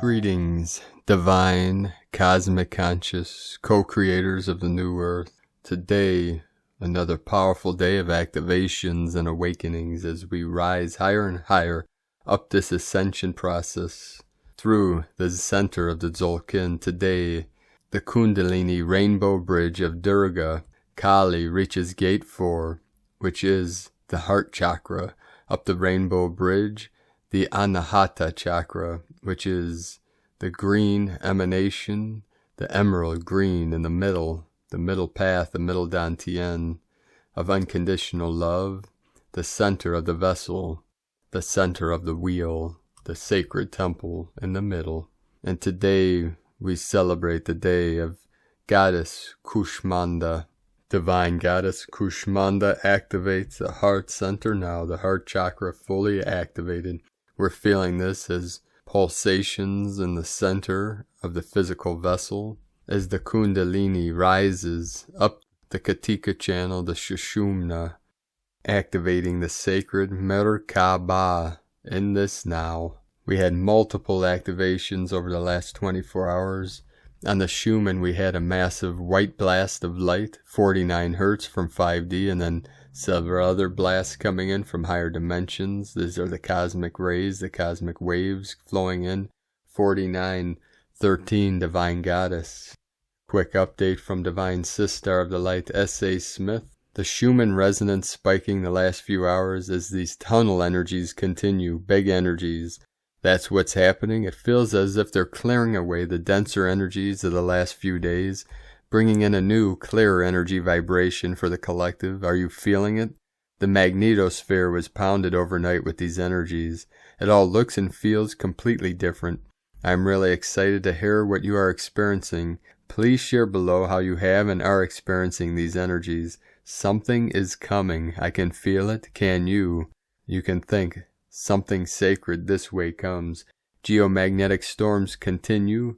Greetings, divine, cosmic conscious, co-creators of the new earth. Today, another powerful day of activations and awakenings as we rise higher and higher up this ascension process through the center of the Tzolk'in. Today, the Kundalini rainbow bridge of Durga, Kali, reaches gate 4, which is the heart chakra. Up the rainbow bridge, the Anahata chakra, which is the green emanation, the emerald green in the middle path, the middle dantian of unconditional love, the center of the vessel, the center of the wheel, the sacred temple in the middle. And today we celebrate the day of Goddess Kushmanda. Divine Goddess Kushmanda activates the heart center now, the heart chakra fully activated. We're feeling this as pulsations in the center of the physical vessel as the Kundalini rises up the Katika channel, the Sushumna, activating the sacred Merkaba in this now. We had multiple activations over the last 24 hours. On the Schumann, we had a massive white blast of light, 49 hertz from 5D, and then several other blasts coming in from higher dimensions. These are the cosmic rays, the cosmic waves flowing in. 4913, Divine Goddess. Quick update from Divine Sister of the Light, S.A. Smith. The Schumann resonance spiking the last few hours as these tunnel energies continue, big energies. That's what's happening. It feels as if they're clearing away the denser energies of the last few days, bringing in a new, clearer energy vibration for the collective. Are you feeling it? The magnetosphere was pounded overnight with these energies. It all looks and feels completely different. I'm really excited to hear what you are experiencing. Please share below how you have and are experiencing these energies. Something is coming. I can feel it. Can you? You can think. Something sacred this way comes. Geomagnetic storms continue.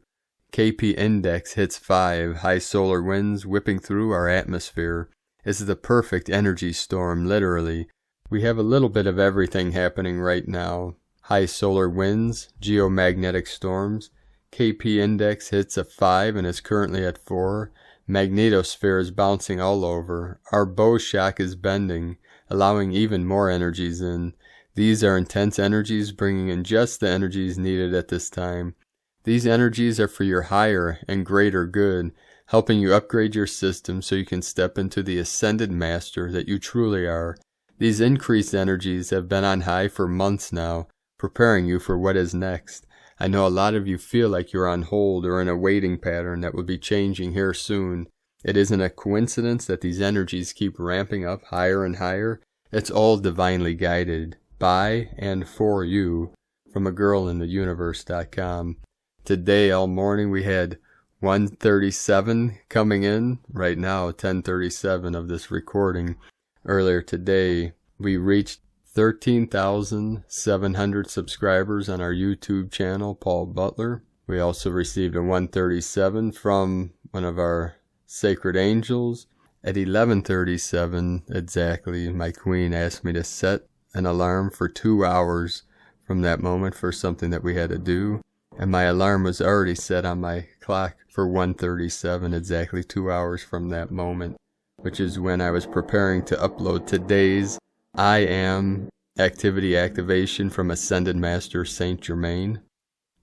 KP index hits 5. High solar winds whipping through our atmosphere. This is the perfect energy storm, literally. We have a little bit of everything happening right now. High solar winds, geomagnetic storms. KP index hits a 5 and is currently at 4. Magnetosphere is bouncing all over. Our bow shock is bending, allowing even more energies in. These are intense energies, bringing in just the energies needed at this time. These energies are for your higher and greater good, helping you upgrade your system so you can step into the ascended master that you truly are. These increased energies have been on high for months now, preparing you for what is next. I know a lot of you feel like you're on hold or in a waiting pattern that will be changing here soon. It isn't a coincidence that these energies keep ramping up higher and higher. It's all divinely guided. By and for you, from agirlintheuniverse.com. Today, all morning, we had 137 coming in. Right now, 10:37 of this recording. Earlier today, we reached 13,700 subscribers on our YouTube channel, Paul Butler. We also received a 137 from one of our sacred angels. At 11:37 exactly, my queen asked me to set an alarm for 2 hours from that moment for something that we had to do, and my alarm was already set on my clock for 1:37, exactly 2 hours from that moment, which is when I was preparing to upload today's I Am activity activation from Ascended Master Saint Germain,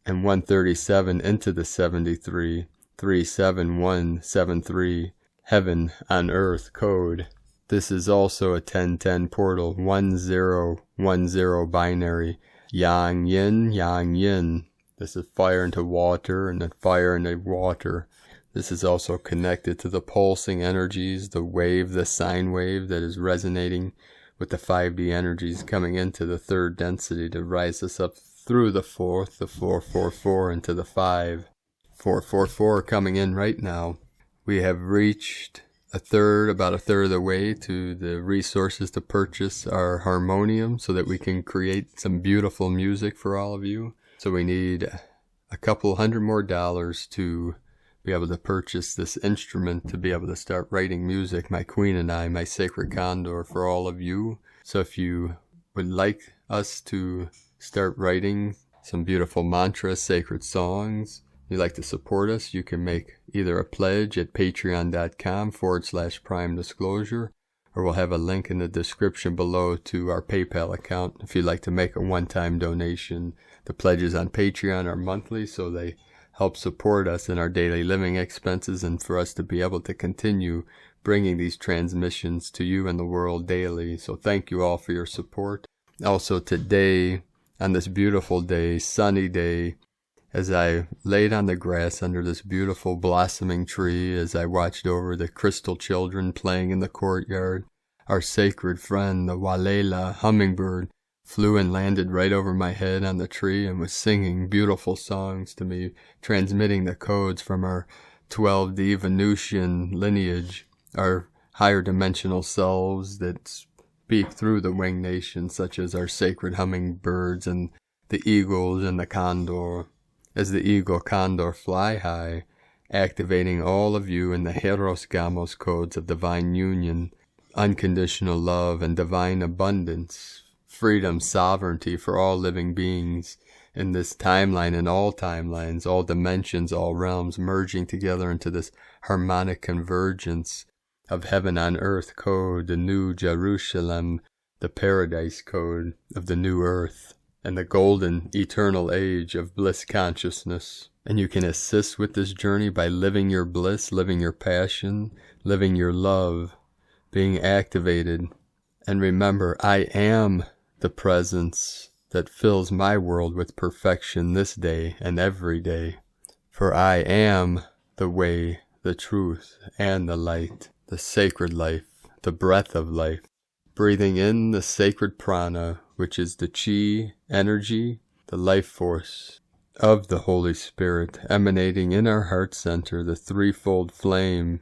and 1:37 into the 73 37173 Heaven on Earth code. This is also a 1010 portal, 1010 binary, yang yin, yang yin. This is fire into water and then fire into water. This is also connected to the pulsing energies, the wave, the sine wave that is resonating with the 5D energies coming into the third density to rise us up through the fourth, the 444 into the 5. 444 coming in right now. We have reached about a third of the way to the resources to purchase our harmonium so that we can create some beautiful music for all of you. So we need a couple $100 more to be able to purchase this instrument to be able to start writing music, my queen and I, my sacred condor, for all of you. So if you would like us to start writing some beautiful mantras, sacred songs, you'd like to support us, you can make either a pledge at patreon.com/prime disclosure, or we'll have a link in the description below to our PayPal account if you'd like to make a one-time donation. The pledges on Patreon are monthly, so they help support us in our daily living expenses and for us to be able to continue bringing these transmissions to you and the world daily. So thank you all for your support. Also today, on this beautiful day, sunny day, as I laid on the grass under this beautiful blossoming tree, as I watched over the crystal children playing in the courtyard, our sacred friend, the Walela hummingbird, flew and landed right over my head on the tree and was singing beautiful songs to me, transmitting the codes from our 12D Venusian lineage, our higher dimensional selves that speak through the winged nations, such as our sacred hummingbirds and the eagles and the condor. As the eagle condor fly high, activating all of you in the Hieros Gamos codes of divine union, unconditional love and divine abundance, freedom, sovereignty for all living beings in this timeline and all timelines, all dimensions, all realms, merging together into this harmonic convergence of heaven on earth code, the new Jerusalem, the paradise code of the new earth, and the golden eternal age of bliss consciousness. And you can assist with this journey by living your bliss, living your passion, living your love, being activated. And remember, I am the presence that fills my world with perfection this day and every day. For I am the way, the truth, and the light, the sacred life, the breath of life. Breathing in the sacred prana, which is the chi energy, the life force of the Holy Spirit, emanating in our heart center, the threefold flame,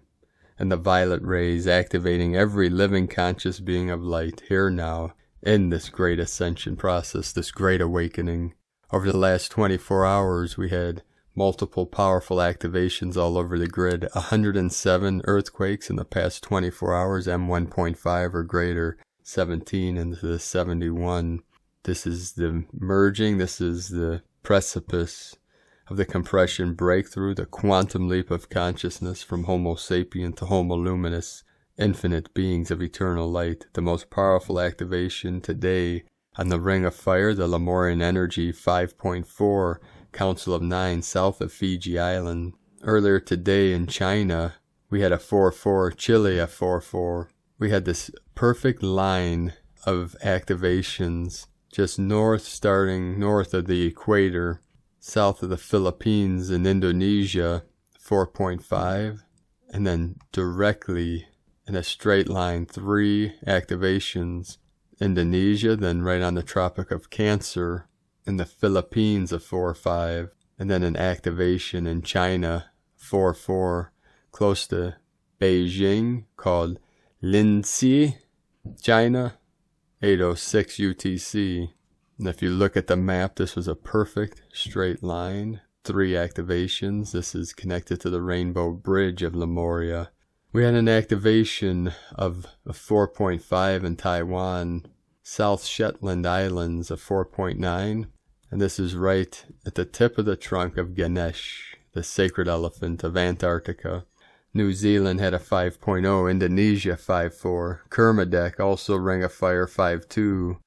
and the violet rays activating every living conscious being of light here now in this great ascension process, this great awakening. Over the last 24 hours, we had multiple powerful activations all over the grid. 107 earthquakes in the past 24 hours, M1.5 or greater, 17 into the 71. This is the merging, this is the precipice of the compression breakthrough, the quantum leap of consciousness from Homo sapien to Homo luminous, infinite beings of eternal light. The most powerful activation today on the Ring of Fire, the Lemurian Energy 5.4, Council of 9, south of Fiji Island. Earlier today in China, we had a 4-4, Chile a 4-4. We had this perfect line of activations just starting north of the equator, south of the Philippines and Indonesia, 4.5, and then directly in a straight line, 3 activations. Indonesia, then right on the Tropic of Cancer, in the Philippines, a 4-5, and then an activation in China, 4-4, close to Beijing, called Linxi, China, 806 UTC. And if you look at the map, this was a perfect straight line, 3 activations. This is connected to the Rainbow Bridge of Lemuria. We had an activation of a 4.5 in Taiwan, South Shetland Islands, a 4.9, and this is right at the tip of the trunk of Ganesh, the sacred elephant of Antarctica. New Zealand had a 5.0, Indonesia 5.4, Kermadec, also Ring of Fire 5.2,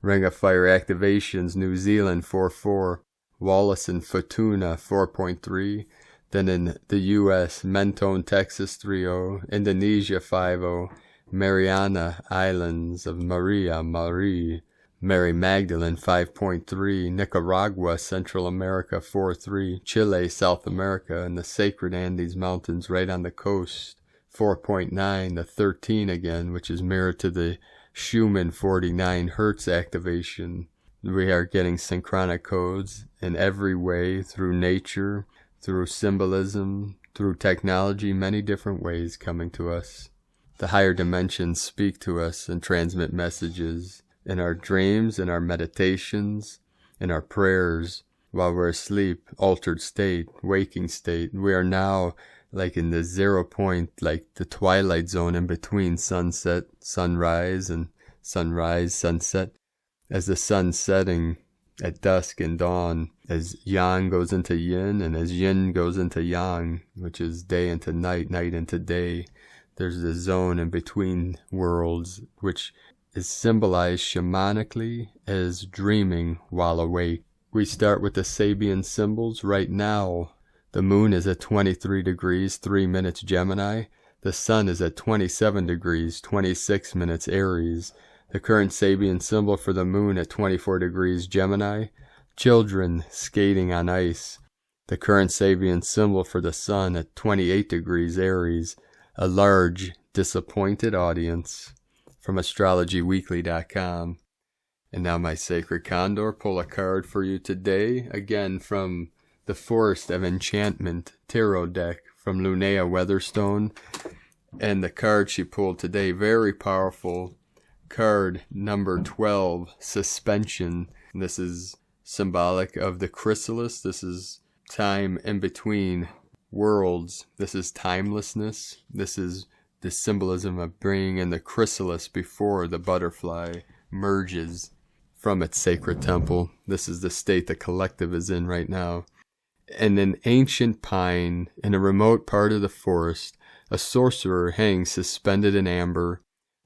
Ring of Fire activations, New Zealand 4.4, Wallace and Futuna 4.3, then in the U.S., Mentone, Texas 3.0, Indonesia 5.0, Mariana Islands of Mary Magdalene 5.3, Nicaragua, Central America 4.3, Chile, South America, and the sacred Andes Mountains right on the coast 4.9, the 13 again, which is mirrored to the Schumann 49 Hertz activation. We are getting synchronic codes in every way, through nature, through symbolism, through technology, many different ways coming to us. The higher dimensions speak to us and transmit messages in our dreams, in our meditations, in our prayers, while we're asleep, altered state, waking state. We are now like in the 0 point, like the twilight zone in between sunset, sunrise, and sunrise, sunset. As the sun setting at dusk and dawn, as yang goes into yin, and as yin goes into yang, which is day into night, night into day, there's the zone in between worlds, which is symbolized shamanically as dreaming while awake. We start with the Sabian symbols right now. The moon is at 23 degrees, 3 minutes Gemini. The sun is at 27 degrees, 26 minutes Aries. The current Sabian symbol for the moon at 24 degrees Gemini. Children skating on ice. The current Sabian symbol for the sun at 28 degrees Aries. A large, disappointed audience. From astrologyweekly.com. And now my sacred Condor, pull a card for you today, again from the Forest of Enchantment Tarot deck from Lunea Weatherstone. And the card she pulled today, very powerful, card number 12, Suspension. This is symbolic of the chrysalis. This is time in between worlds. This is timelessness. This is the symbolism of bringing in the chrysalis before the butterfly merges from its sacred temple. This is the state the collective is in right now. In an ancient pine, in a remote part of the forest, a sorcerer hangs suspended in amber.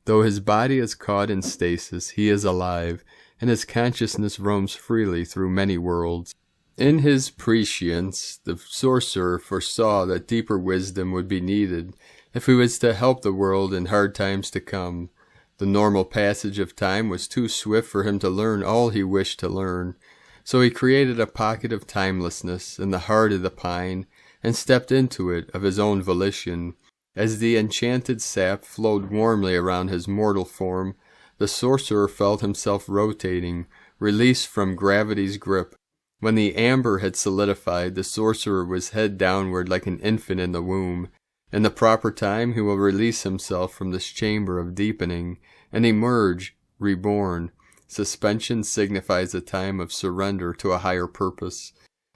Though his body is caught in stasis, he is alive, and his consciousness roams freely through many worlds. In his prescience, the sorcerer foresaw that deeper wisdom would be needed if he was to help the world in hard times to come. The normal passage of time was too swift for him to learn all he wished to learn, so he created a pocket of timelessness in the heart of the pine and stepped into it of his own volition. As the enchanted sap flowed warmly around his mortal form, the sorcerer felt himself rotating, released from gravity's grip. When the amber had solidified, the sorcerer was head downward like an infant in the womb. In the proper time, he will release himself from this chamber of deepening and emerge, reborn. Suspension signifies a time of surrender to a higher purpose.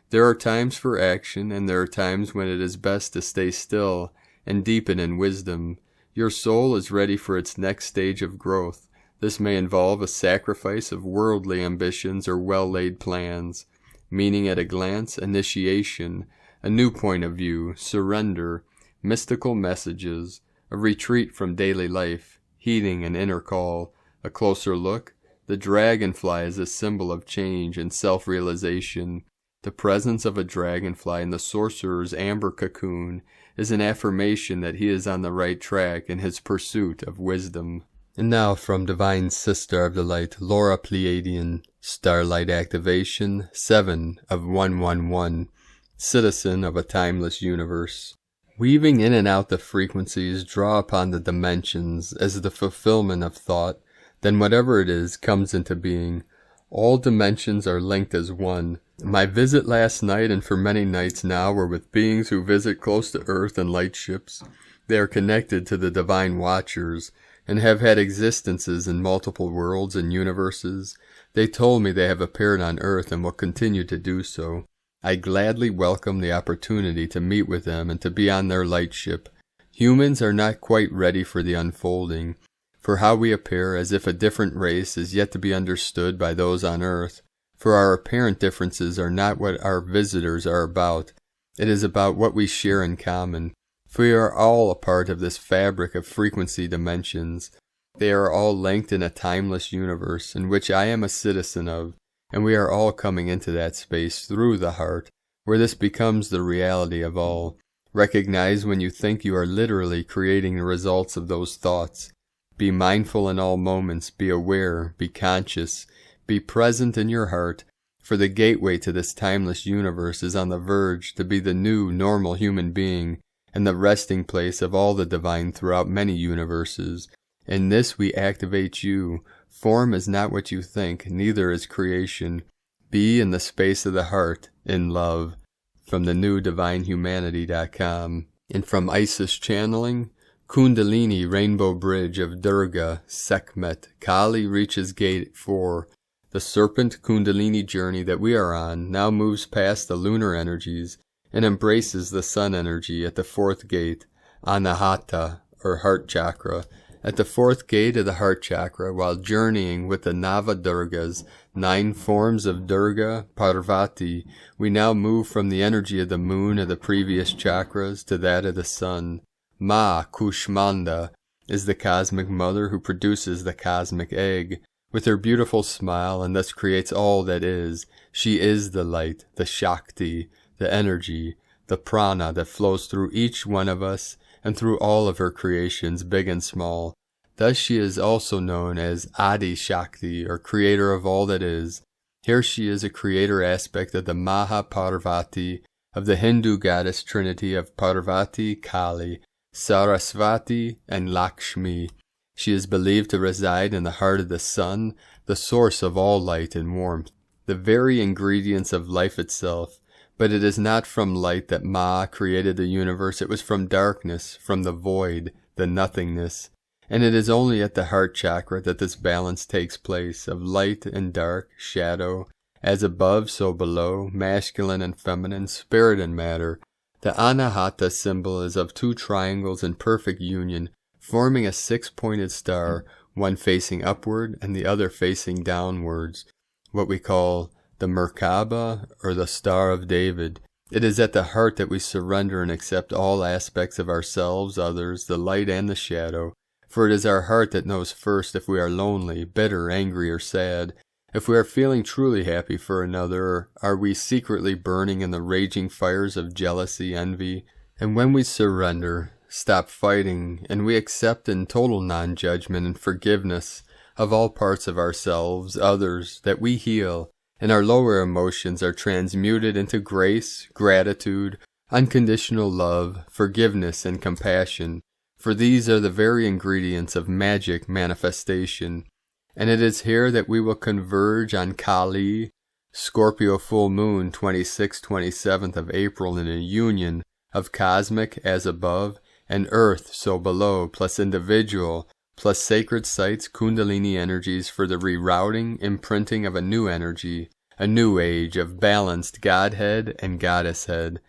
There are times for action, and there are times when it is best to stay still and deepen in wisdom. Your soul is ready for its next stage of growth. This may involve a sacrifice of worldly ambitions or well-laid plans, meaning at a glance, initiation, a new point of view, surrender, mystical messages, a retreat from daily life, heeding an inner call, a closer look. The dragonfly is a symbol of change and self-realization. The presence of a dragonfly in the sorcerer's amber cocoon is an affirmation that he is on the right track in his pursuit of wisdom. And now from Divine Sister of the Light, Laura Pleiadian, Starlight Activation, 7 of 111, Citizen of a Timeless Universe. Weaving in and out the frequencies, draw upon the dimensions as the fulfillment of thought, then whatever it is comes into being. All dimensions are linked as one. My visit last night and for many nights now were with beings who visit close to Earth in light ships. They are connected to the Divine Watchers and have had existences in multiple worlds and universes. They told me they have appeared on Earth and will continue to do so. I gladly welcome the opportunity to meet with them and to be on their light ship. Humans are not quite ready for the unfolding, for how we appear as if a different race is yet to be understood by those on Earth. For our apparent differences are not what our visitors are about. It is about what we share in common. For we are all a part of this fabric of frequency dimensions. They are all linked in a timeless universe in which I am a citizen of. And we are all coming into that space through the heart, where this becomes the reality of all. Recognize when you think you are literally creating the results of those thoughts. Be mindful in all moments, be aware, be conscious, be present in your heart, for the gateway to this timeless universe is on the verge to be the new normal human being, and the resting place of all the divine throughout many universes. In this we activate you. Form is not what you think, neither is creation. Be in the space of the heart, in love. From the new divinehumanity.com. And from Isis Channeling, Kundalini rainbow bridge of Durga, Sekhmet, Kali reaches gate 4. The serpent Kundalini journey that we are on now moves past the lunar energies and embraces the sun energy at the 4th gate, Anahata, or heart chakra. At the 4th gate of the heart chakra, while journeying with the Nava Durgas, 9 forms of Durga, Parvati, we now move from the energy of the moon of the previous chakras to that of the sun. Ma, Kushmanda, is the cosmic mother who produces the cosmic egg. With her beautiful smile and thus creates all that is, she is the light, the Shakti, the energy, the prana that flows through each one of us and through all of her creations, big and small. Thus she is also known as Adi Shakti, or creator of all that is. Here she is a creator aspect of the Maha Parvati, of the Hindu goddess trinity of Parvati, Kali, Sarasvati, and Lakshmi. She is believed to reside in the heart of the sun, the source of all light and warmth, the very ingredients of life itself. But it is not from light that Ma created the universe. It was from darkness, from the void, the nothingness. And it is only at the heart chakra that this balance takes place, of light and dark, shadow, as above so below, masculine and feminine, spirit and matter. The Anahata symbol is of 2 triangles in perfect union, forming a 6-pointed star, one facing upward and the other facing downwards, what we call the Merkaba, or the Star of David. It is at the heart that we surrender and accept all aspects of ourselves, others, the light and the shadow, for it is our heart that knows first if we are lonely, bitter, angry, or sad, if we are feeling truly happy for another, or are we secretly burning in the raging fires of jealousy, envy. And when we surrender, stop fighting, and we accept in total non-judgment and forgiveness of all parts of ourselves, others, that we heal, and our lower emotions are transmuted into grace, gratitude, unconditional love, forgiveness, and compassion, for these are the very ingredients of magic manifestation. And it is here that we will converge on Kali, Scorpio full moon 26th-27th of April, in a union of cosmic as above and earth so below, plus individual, plus sacred sites, Kundalini energies for the rerouting, imprinting of a new energy, a new age of balanced Godhead and Goddess head.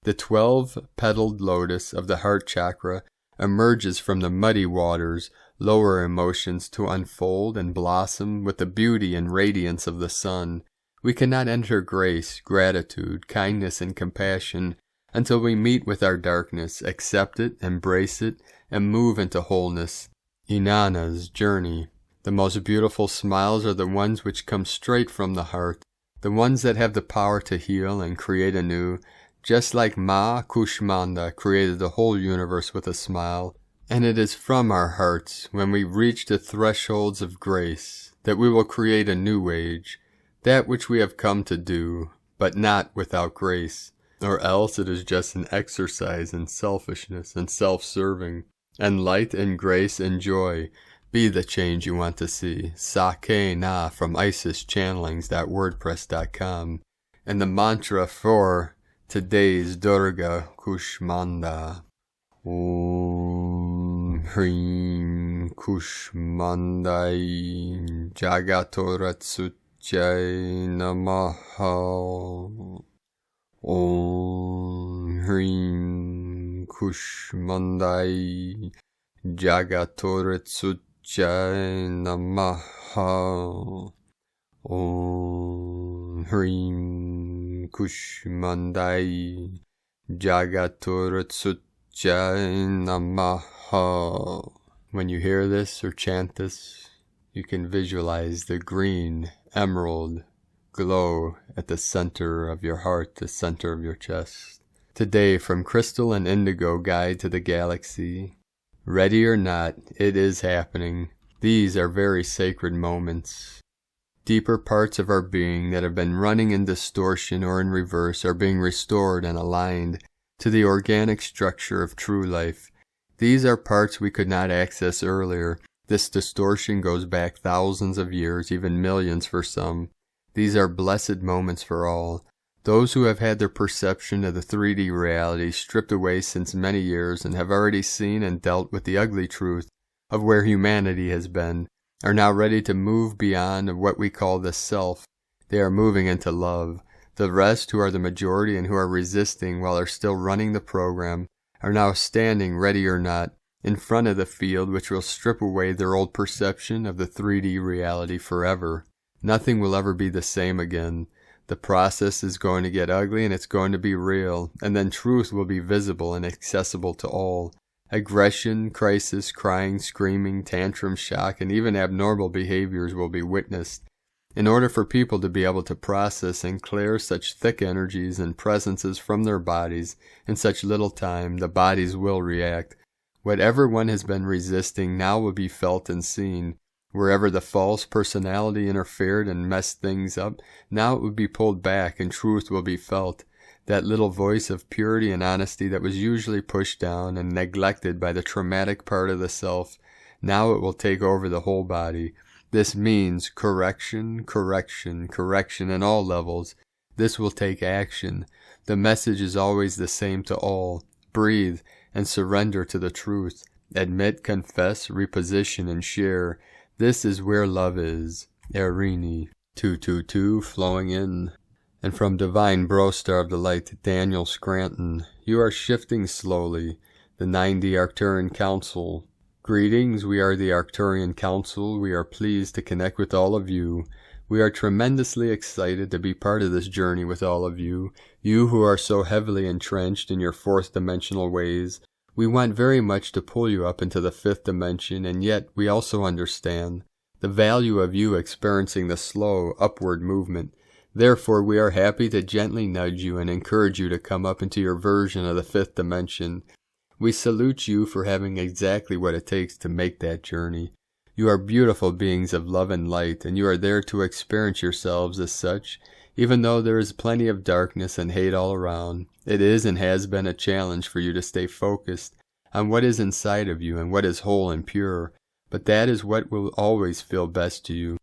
The 12-petaled lotus of the heart chakra emerges from the muddy waters, lower emotions to unfold and blossom with the beauty and radiance of the sun. We cannot enter grace, gratitude, kindness, and compassion until we meet with our darkness, accept it, embrace it, and move into wholeness. Inanna's journey. The most beautiful smiles are the ones which come straight from the heart, the ones that have the power to heal and create anew, just like Ma Kushmanda created the whole universe with a smile. And it is from our hearts, when we reach the thresholds of grace, that we will create a new age, that which we have come to do, but not without grace, or else it is just an exercise in selfishness and self-serving. And light and grace and joy be the change you want to see. Sake Na from IsisChannelings.wordpress.com. And the mantra for today's Durga Kushmanda. Om Hrim Kushmandai Jagatoratsuchai Namaha. Om Hrim Kushmandai Jagatoratsuchai Namaha. Om Hrim Kushmandai Jagatoratsuchai Namaha. When you hear this or chant this, you can visualize the green emerald glow at the center of your heart, the center of your chest. Today, from Crystal and Indigo Guide to the Galaxy. Ready or not, it is happening. These are very sacred moments. Deeper parts of our being that have been running in distortion or in reverse are being restored and aligned to the organic structure of true life. These are parts we could not access earlier. This distortion goes back thousands of years, even millions for some. These are blessed moments for all. Those who have had their perception of the 3D reality stripped away since many years and have already seen and dealt with the ugly truth of where humanity has been, are now ready to move beyond what we call the self. They are moving into love. The rest, who are the majority and who are resisting while are still running the program, are now standing, ready or not, in front of the field which will strip away their old perception of the 3D reality forever. Nothing will ever be the same again. The process is going to get ugly and it's going to be real, and then truth will be visible and accessible to all. Aggression, crisis, crying, screaming, tantrum, shock, and even abnormal behaviors will be witnessed. In order for people to be able to process and clear such thick energies and presences from their bodies in such little time, the bodies will react. Whatever one has been resisting now will be felt and seen. Wherever the false personality interfered and messed things up, now it will be pulled back and truth will be felt. That little voice of purity and honesty that was usually pushed down and neglected by the traumatic part of the self, now it will take over the whole body. This means correction, correction, correction in all levels. This will take action. The message is always the same to all. Breathe and surrender to the truth. Admit, confess, reposition, and share. This is where love is. Erini. 222 flowing in. And from Divine Brostar of the Light, Daniel Scranton. You are shifting slowly. The 90 Arcturian Council. Greetings, we are the Arcturian Council. We are pleased to connect with all of you. We are tremendously excited to be part of this journey with all of you. You who are so heavily entrenched in your fourth dimensional ways. We want very much to pull you up into the fifth dimension, and yet we also understand the value of you experiencing the slow, upward movement. Therefore, we are happy to gently nudge you and encourage you to come up into your version of the fifth dimension. We salute you for having exactly what it takes to make that journey. You are beautiful beings of love and light, and you are there to experience yourselves as such. Even though there is plenty of darkness and hate all around, it is and has been a challenge for you to stay focused on what is inside of you and what is whole and pure. But that is what will always feel best to you.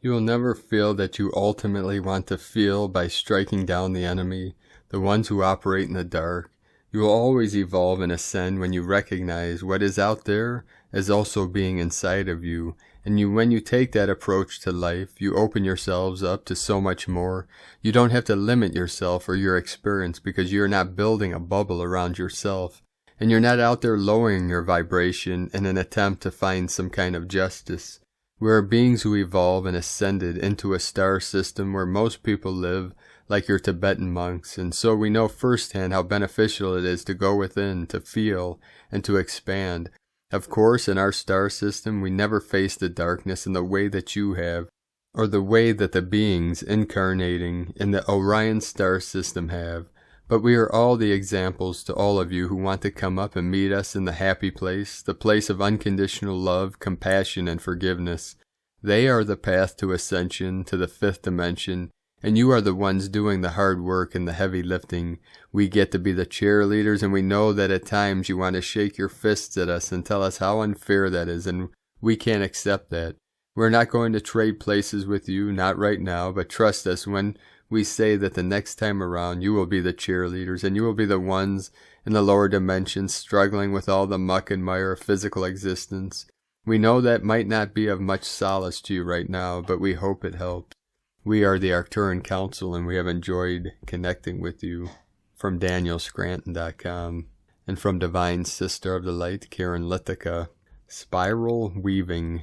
You will never feel that you ultimately want to feel by striking down the enemy, the ones who operate in the dark. You will always evolve and ascend when you recognize what is out there as also being inside of you. And when you take that approach to life, you open yourselves up to so much more. You don't have to limit yourself or your experience because you're not building a bubble around yourself. And you're not out there lowering your vibration in an attempt to find some kind of justice. We are beings who evolve and ascended into a star system where most people live, like your Tibetan monks, and so we know firsthand how beneficial it is to go within, to feel, and to expand. Of course, in our star system, we never face the darkness in the way that you have, or the way that the beings incarnating in the Orion star system have. But we are all the examples to all of you who want to come up and meet us in the happy place, the place of unconditional love, compassion, and forgiveness. They are the path to ascension, to the fifth dimension, and you are the ones doing the hard work and the heavy lifting. We get to be the cheerleaders, and we know that at times you want to shake your fists at us and tell us how unfair that is, and we can't accept that. We're not going to trade places with you, not right now, but trust us when we say that the next time around you will be the cheerleaders, and you will be the ones in the lower dimensions struggling with all the muck and mire of physical existence. We know that might not be of much solace to you right now, but we hope it helps. We are the Arcturian Council, and we have enjoyed connecting with you. From DanielScranton.com, and from Divine Sister of the Light, Karen Lithica. Spiral weaving,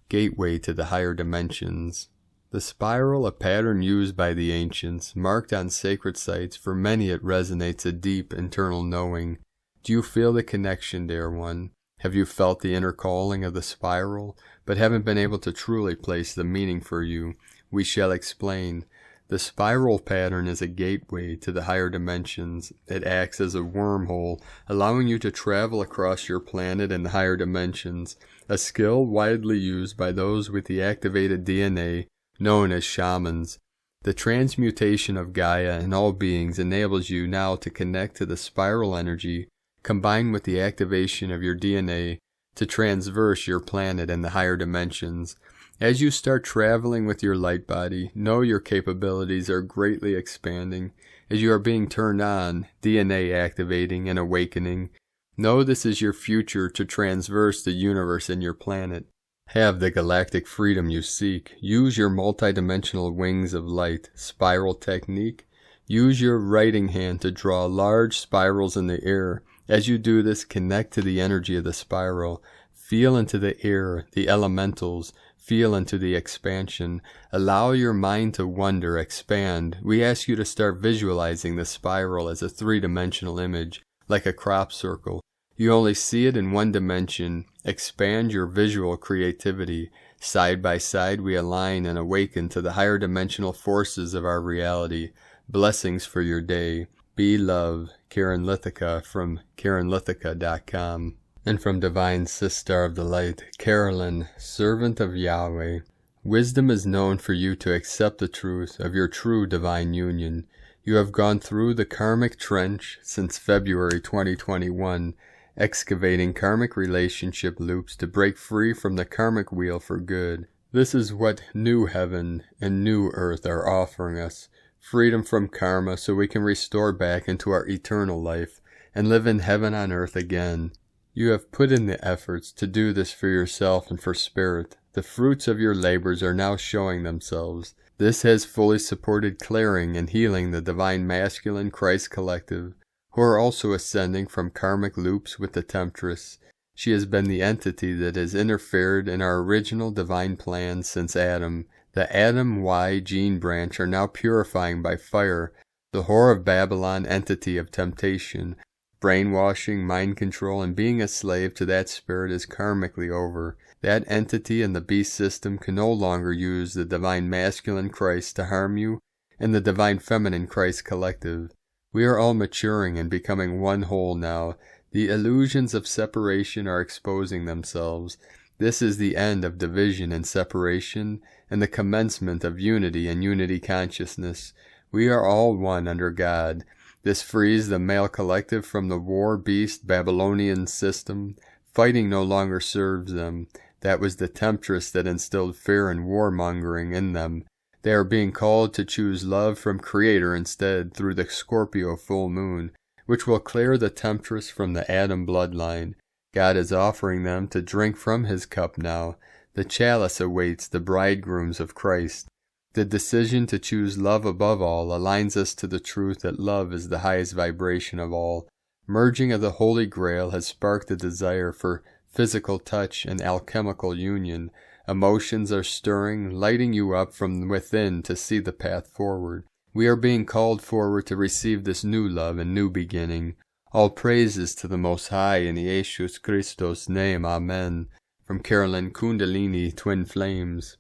gateway to the higher dimensions. The spiral, a pattern used by the ancients, marked on sacred sites. For many it resonates a deep internal knowing. Do you feel the connection, dear one? Have you felt the inner calling of the spiral, but haven't been able to truly place the meaning for you? We shall explain. The spiral pattern is a gateway to the higher dimensions. It acts as a wormhole, allowing you to travel across your planet in the higher dimensions, a skill widely used by those with the activated DNA, known as shamans. The transmutation of Gaia in all beings enables you now to connect to the spiral energy, combined with the activation of your DNA, to transverse your planet in the higher dimensions. As you start traveling with your light body, know your capabilities are greatly expanding. As you are being turned on, DNA activating and awakening, know this is your future to transverse the universe and your planet. Have the galactic freedom you seek. Use your multidimensional wings of light, spiral technique. Use your writing hand to draw large spirals in the air. As you do this, connect to the energy of the spiral. Feel into the air, the elementals. Feel into the expansion. Allow your mind to wonder, expand. We ask you to start visualizing the spiral as a three-dimensional image, like a crop circle. You only see it in one dimension. Expand your visual creativity. Side by side, we align and awaken to the higher dimensional forces of our reality. Blessings for your day. Be love. Karen Lithica from KarenLithica.com. And from Divine Sister of the Light, Carolyn, Servant of Yahweh. Wisdom is known for you to accept the truth of your true divine union. You have gone through the karmic trench since February 2021, excavating karmic relationship loops to break free from the karmic wheel for good. This is what New Heaven and New Earth are offering us. Freedom from karma so we can restore back into our eternal life and live in heaven on earth again. You have put in the efforts to do this for yourself and for spirit. The fruits of your labors are now showing themselves. This has fully supported clearing and healing the Divine Masculine Christ Collective, who are also ascending from karmic loops with the Temptress. She has been the entity that has interfered in our original divine plan since Adam. The Adam Y gene branch are now purifying by fire the Whore of Babylon entity of temptation. Brainwashing, mind control, and being a slave to that spirit is karmically over. That entity and the beast system can no longer use the Divine Masculine Christ to harm you and the Divine Feminine Christ Collective. We are all maturing and becoming one whole now. The illusions of separation are exposing themselves. This is the end of division and separation and the commencement of unity and unity consciousness. We are all one under God. This frees the male collective from the war beast Babylonian system. Fighting no longer serves them. That was the temptress that instilled fear and warmongering in them. They are being called to choose love from Creator instead through the Scorpio full moon, which will clear the temptress from the Adam bloodline. God is offering them to drink from his cup now. The chalice awaits the bridegrooms of Christ. The decision to choose love above all aligns us to the truth that love is the highest vibration of all. Merging of the Holy Grail has sparked the desire for physical touch and alchemical union. Emotions are stirring, lighting you up from within to see the path forward. We are being called forward to receive this new love and new beginning. All praises to the Most High in Jesus Christos' name, Amen. From Carolyn Kundalini, Twin Flames.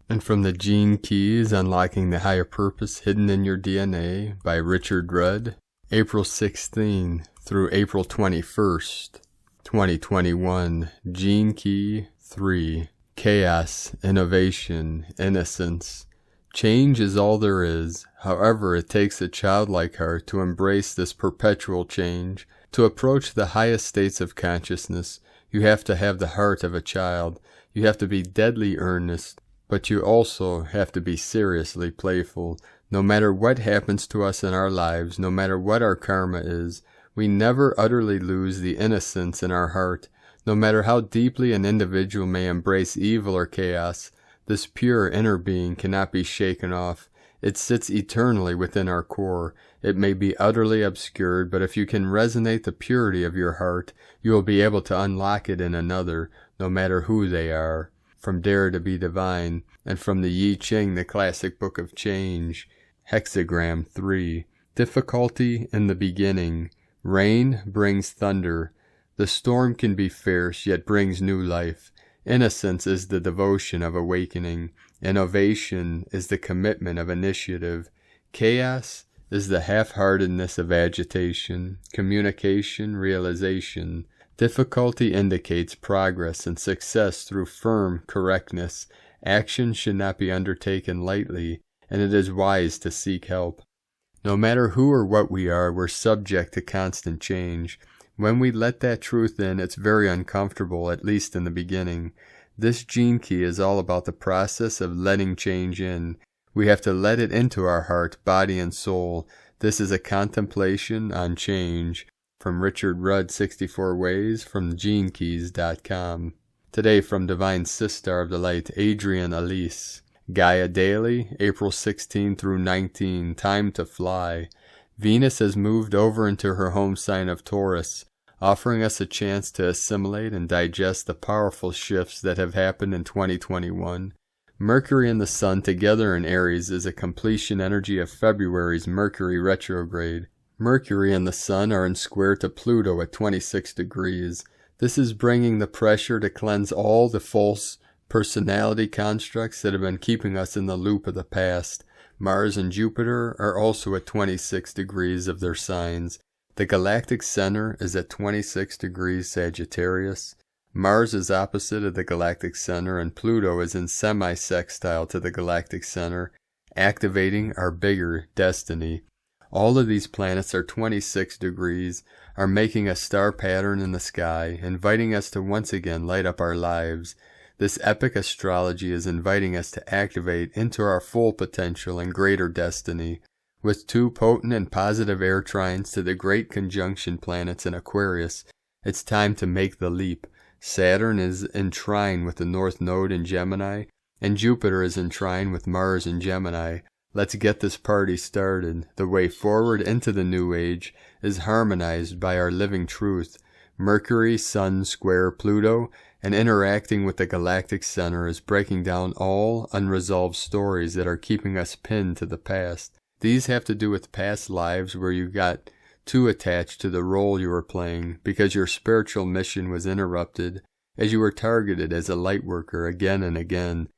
And from the Gene Keys, Unlocking the Higher Purpose Hidden in Your DNA by Richard Rudd, April 16 through April 21st, 2021, Gene Key 3, Chaos, Innovation, Innocence. Change is all there is. However, it takes a childlike heart to embrace this perpetual change. To approach the highest states of consciousness, you have to have the heart of a child. You have to be deadly earnest. But you also have to be seriously playful. No matter what happens to us in our lives, no matter what our karma is, we never utterly lose the innocence in our heart. No matter how deeply an individual may embrace evil or chaos, this pure inner being cannot be shaken off. It sits eternally within our core. It may be utterly obscured, but if you can resonate the purity of your heart, you will be able to unlock it in another, no matter who they are. From Dare to be Divine, and from the I Ching, the classic book of change. Hexagram 3. Difficulty in the beginning. Rain brings thunder. The storm can be fierce, yet brings new life. Innocence is the devotion of awakening. Innovation is the commitment of initiative. Chaos is the half-heartedness of agitation. Communication, realization. Difficulty indicates progress and success through firm correctness. Action should not be undertaken lightly, and it is wise to seek help. No matter who or what we are, we're subject to constant change. When we let that truth in, it's very uncomfortable, at least in the beginning. This gene key is all about the process of letting change in. We have to let it into our heart, body, and soul. This is a contemplation on change. From Richard Rudd, 64 Ways, from GeneKeys.com. Today from Divine Sister of the Light, Adrienne Elise. Gaia Daily, April 16 through 19, time to fly. Venus has moved over into her home sign of Taurus, offering us a chance to assimilate and digest the powerful shifts that have happened in 2021. Mercury and the Sun together in Aries is a completion energy of February's Mercury retrograde. Mercury and the Sun are in square to Pluto at 26 degrees. This is bringing the pressure to cleanse all the false personality constructs that have been keeping us in the loop of the past. Mars and Jupiter are also at 26 degrees of their signs. The galactic center is at 26 degrees Sagittarius. Mars is opposite of the galactic center, and Pluto is in semi-sextile to the galactic center, activating our bigger destiny. All of these planets are 26 degrees, are making a star pattern in the sky, inviting us to once again light up our lives. This epic astrology is inviting us to activate into our full potential and greater destiny. With 2 potent and positive air trines to the great conjunction planets in Aquarius, it's time to make the leap. Saturn is in trine with the North Node in Gemini, and Jupiter is in trine with Mars in Gemini. Let's get this party started. The way forward into the new age is harmonized by our living truth. Mercury, Sun square Pluto, and interacting with the galactic center is breaking down all unresolved stories that are keeping us pinned to the past. These have to do with past lives where you got too attached to the role you were playing because your spiritual mission was interrupted as you were targeted as a light worker again and again.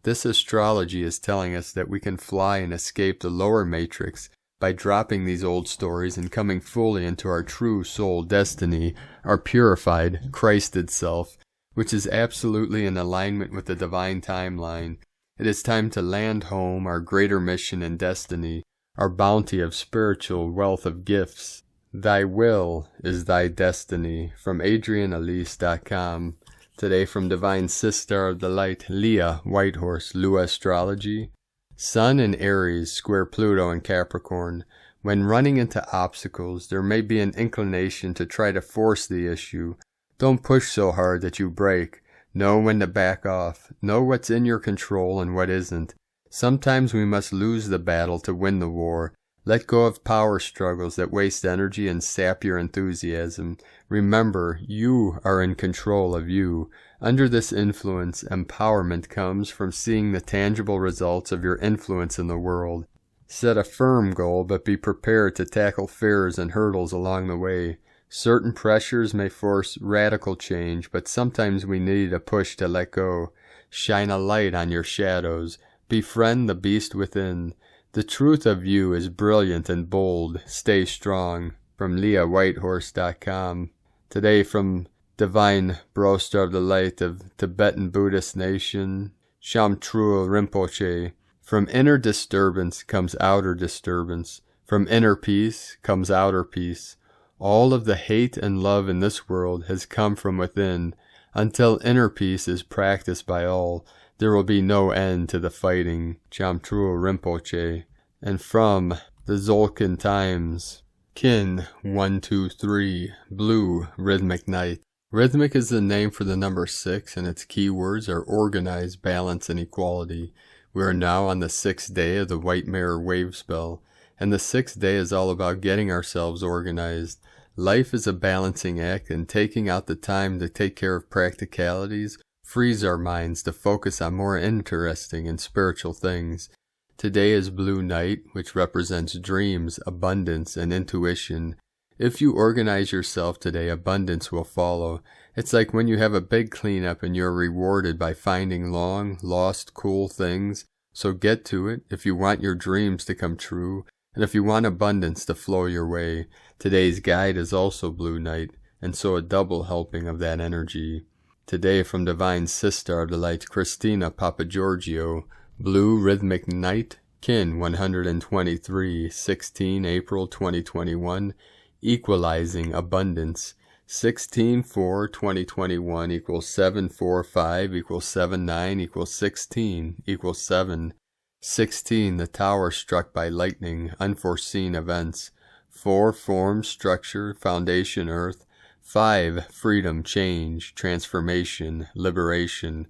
This astrology is telling us that we can fly and escape the lower matrix by dropping these old stories and coming fully into our true soul destiny, our purified, Christed self, which is absolutely in alignment with the divine timeline. It is time to land home our greater mission and destiny, our bounty of spiritual wealth of gifts. Thy will is thy destiny. From AdrienneElise.com. Today from Divine Sister of the Light, Leah Whitehorse, Lua Astrology. Sun in Aries, square Pluto in Capricorn. When running into obstacles, there may be an inclination to try to force the issue. Don't push so hard that you break. Know when to back off. Know what's in your control and what isn't. Sometimes we must lose the battle to win the war. Let go of power struggles that waste energy and sap your enthusiasm. Remember, you are in control of you. Under this influence, empowerment comes from seeing the tangible results of your influence in the world. Set a firm goal, but be prepared to tackle fears and hurdles along the way. Certain pressures may force radical change, but sometimes we need a push to let go. Shine a light on your shadows. Befriend the beast within. The truth of you is brilliant and bold. Stay strong. From LeahWhitehorse.com. Today from Divine Broster of the Light of Tibetan Buddhist Nation, Shamtrul Rinpoche. From inner disturbance comes outer disturbance. From inner peace comes outer peace. All of the hate and love in this world has come from within. Until inner peace is practiced by all, there will be no end to the fighting. Shamtrul Rinpoche. And from the Zolkin Times, Kin 123, Blue Rhythmic Night. Rhythmic is the name for the number 6, and its keywords are organize, balance, and equality. We are now on the 6th day of the White Mirror Wave Spell, and the 6th day is all about getting ourselves organized. Life is a balancing act, and taking out the time to take care of practicalities frees our minds to focus on more interesting and spiritual things. Today is Blue Night, which represents dreams, abundance, and intuition. If you organize yourself today, abundance will follow. It's like when you have a big cleanup and you're rewarded by finding long, lost, cool things. So get to it if you want your dreams to come true, and if you want abundance to flow your way. Today's guide is also Blue Night, and so a double helping of that energy. Today from Divine Sister of the Light, Christina Papagiorgio, Blue Rhythmic Night, Kin 123, 16 April 2021, Equalizing Abundance. 16-4-2021 equals 7-4-5 equals 7-9 equals 16 equals 7. 16, the tower struck by lightning, unforeseen events. 4, form, structure, foundation, earth. 5, freedom, change, transformation, liberation.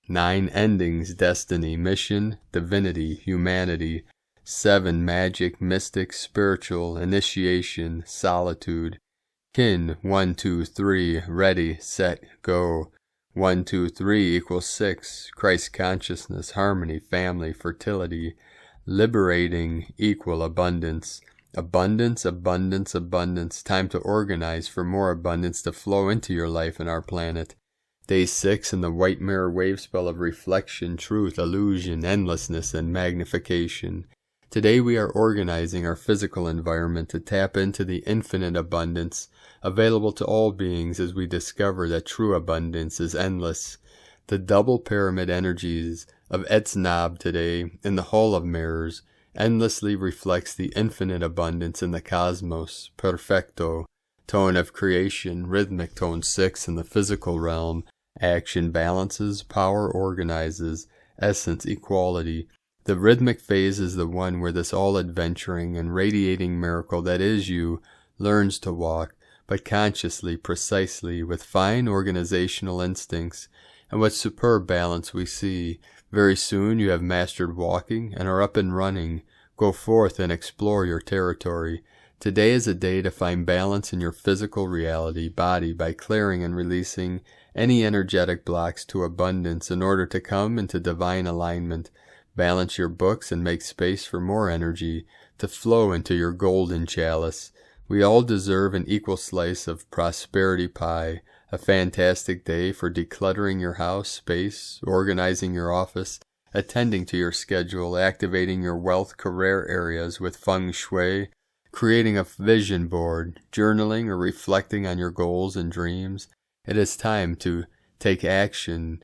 9, endings, destiny, mission, divinity, humanity. 7, magic, mystic, spiritual, initiation, solitude. Kin, 1, 2, 3, ready, set, go. 1, 2, 3 equals 6, Christ consciousness, harmony, family, fertility, liberating, equal abundance. Abundance, abundance, abundance. Time to organize for more abundance to flow into your life and our planet. Day 6 in the white mirror wave spell of reflection, truth, illusion, endlessness, and magnification. Today we are organizing our physical environment to tap into the infinite abundance available to all beings as we discover that true abundance is endless. The double pyramid energies of Etznab today in the Hall of Mirrors endlessly reflects the infinite abundance in the cosmos, perfecto, tone of creation, rhythmic tone 6 in the physical realm, action balances, power organizes, essence equality. The rhythmic phase is the one where this all-adventuring and radiating miracle that is you learns to walk, but consciously, precisely, with fine organizational instincts, and what superb balance we see. Very soon you have mastered walking and are up and running. Go forth and explore your territory. Today is a day to find balance in your physical reality, body, by clearing and releasing any energetic blocks to abundance in order to come into divine alignment. Balance your books and make space for more energy to flow into your golden chalice. We all deserve an equal slice of prosperity pie. A fantastic day for decluttering your house, space, organizing your office, attending to your schedule, activating your wealth career areas with feng shui, creating a vision board, journaling or reflecting on your goals and dreams. It is time to take action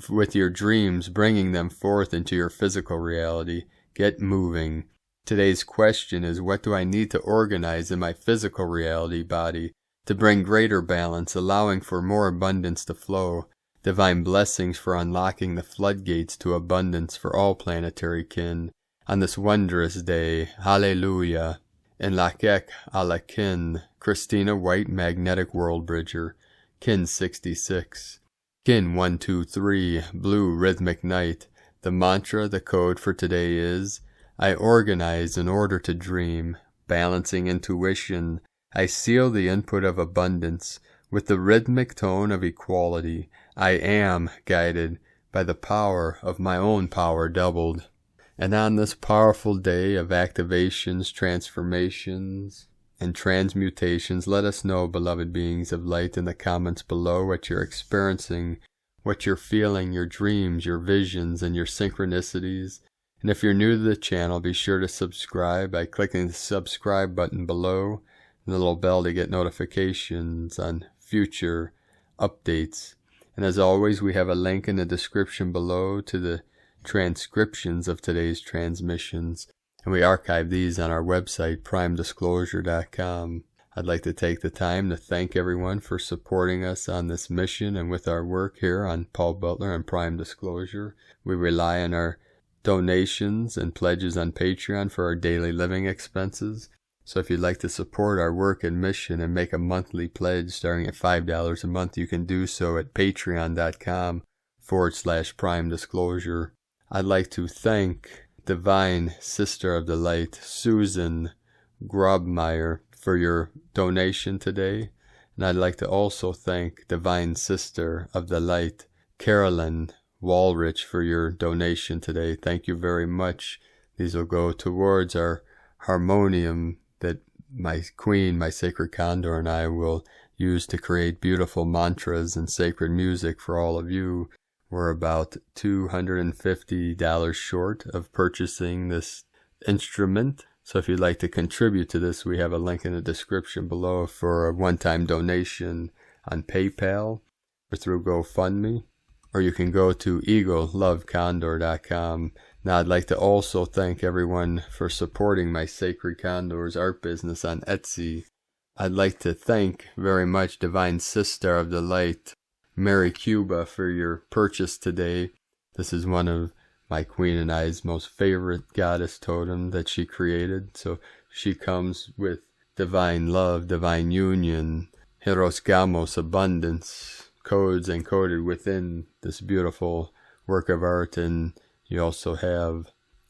with your dreams, bringing them forth into your physical reality. Get moving. Today's question is, what do I need to organize in my physical reality body to bring greater balance, allowing for more abundance to flow? Divine blessings for unlocking the floodgates to abundance for all planetary kin on this wondrous day. Hallelujah. In Lakek Alakin, Christina White, Magnetic World Bridger, Kin 66. Kin 1, 2, 3, Blue Rhythmic Night. The mantra, the code for today is, I organize in order to dream. Balancing intuition, I seal the input of abundance with the rhythmic tone of equality. I am guided by the power of my own power doubled. And on this powerful day of activations, transformations, and transmutations, let us know, beloved beings of light, in the comments below what you're experiencing, what you're feeling, your dreams, your visions, and your synchronicities. And if you're new to the channel, be sure to subscribe by clicking the subscribe button below and the little bell to get notifications on future updates. And as always, we have a link in the description below to the transcriptions of today's transmissions, and we archive these on our website, primedisclosure.com. I'd like to take the time to thank everyone for supporting us on this mission and with our work here on Paul Butler and Prime Disclosure. We rely on our donations and pledges on Patreon for our daily living expenses. So if you'd like to support our work and mission and make a monthly pledge starting at $5 a month, you can do so at patreon.com/Prime Disclosure. I'd like to thank Divine Sister of the Light, Susan Grobmeyer, for your donation today. And I'd like to also thank Divine Sister of the Light, Carolyn Walrich, for your donation today. Thank you very much. These will go towards our harmonium that my queen, my sacred Condor, and I will use to create beautiful mantras and sacred music for all of you. We're about $250 short of purchasing this instrument. So if you'd like to contribute to this, we have a link in the description below for a one-time donation on PayPal or through GoFundMe. Or you can go to eaglelovecondor.com. Now I'd like to also thank everyone for supporting my Sacred Condors art business on Etsy. I'd like to thank very much Divine Sister of the Light, Mary Cuba, for your purchase today. This is one of my Queen and I's most favorite goddess totem that she created. So she comes with divine love, divine union, Hieros, Gamos, abundance, codes encoded within this beautiful work of art. And you also have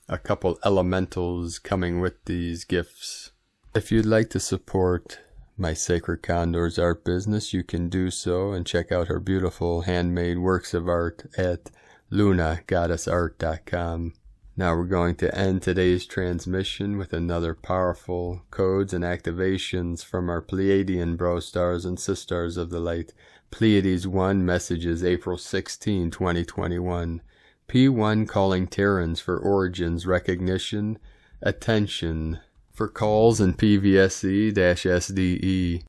a couple elementals coming with these gifts. If you'd like to support my Sacred Condor's art business, you can do so and check out her beautiful handmade works of art at lunagoddessart.com. Now we're going to end today's transmission with another powerful codes and activations from our Pleiadian bro stars and sisters of the light. Pleiades 1 messages April 16, 2021. P1 calling Terrans for origins recognition, attention. For calls in PVSE-SDE,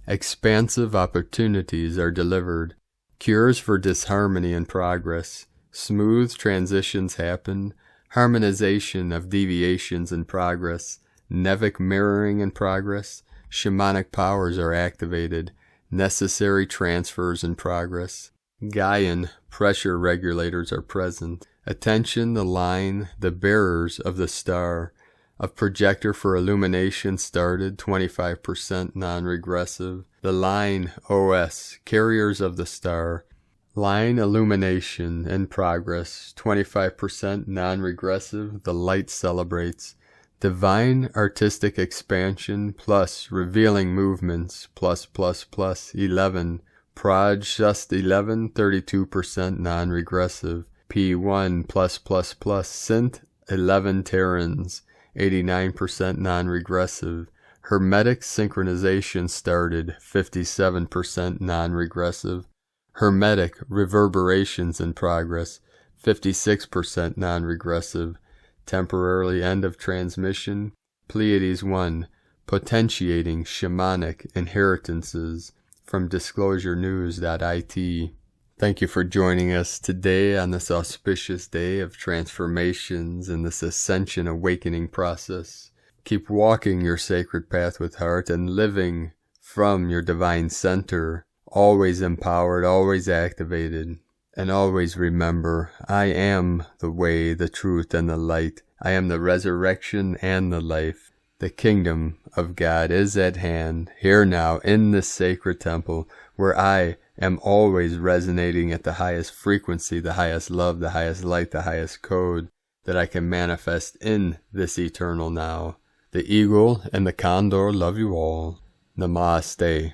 expansive opportunities are delivered. Cures for disharmony in progress. Smooth transitions happen. Harmonization of deviations in progress. Nevic mirroring in progress. Shamanic powers are activated. Necessary transfers in progress. Gaian pressure regulators are present. Attention the line, the bearers of the star. A projector for illumination started, 25% non-regressive. The line OS, carriers of the star. Line illumination in progress, 25% non-regressive. The light celebrates. Divine artistic expansion plus revealing movements plus 11. Proj just 11, 32% non-regressive. P1 plus Sint 11 Terrans. 89% non-regressive. Hermetic synchronization started, 57% non-regressive. Hermetic reverberations in progress, 56% non-regressive. Temporarily end of transmission. Pleiades 1, potentiating shamanic inheritances from disclosurenews.it. Thank you for joining us today on this auspicious day of transformations in this ascension awakening process. Keep walking your sacred path with heart and living from your divine center, always empowered, always activated. And always remember, I am the way, the truth, and the light. I am the resurrection and the life. The kingdom of God is at hand, here now, in this sacred temple, where I am always resonating at the highest frequency, the highest love, the highest light, the highest code that I can manifest in this eternal now. The eagle and the condor love you all. Namaste.